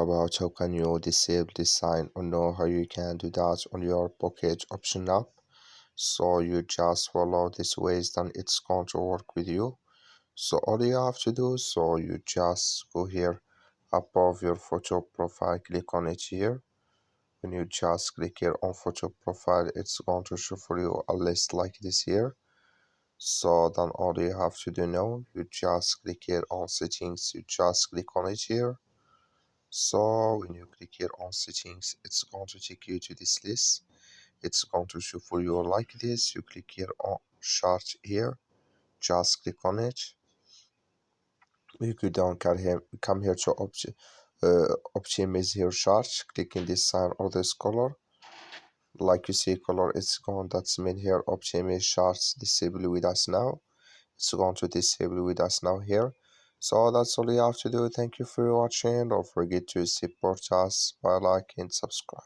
about how can you disable this sign or know how you can do that on your Pocket Option app. So you just follow this ways, then it's going to work with you. So all you have to do, so you just go here above your photo profile, click on it here. When you just click here on photo profile, it's going to show for you a list like this here. So then all you have to do now, you just click here on settings, you just click on it here. So when you click here on settings, it's going to take you to this list. It's going to show for you like this. You click here on chart here, just click on it. You could down come here to optimize your chart, clicking this sign or this color. Like you see color, it's gone. That's mean here optimize charts disable with us now. It's going to disable with us now here. So that's all you have to do. Thank you for watching. Don't forget to support us by liking and subscribe.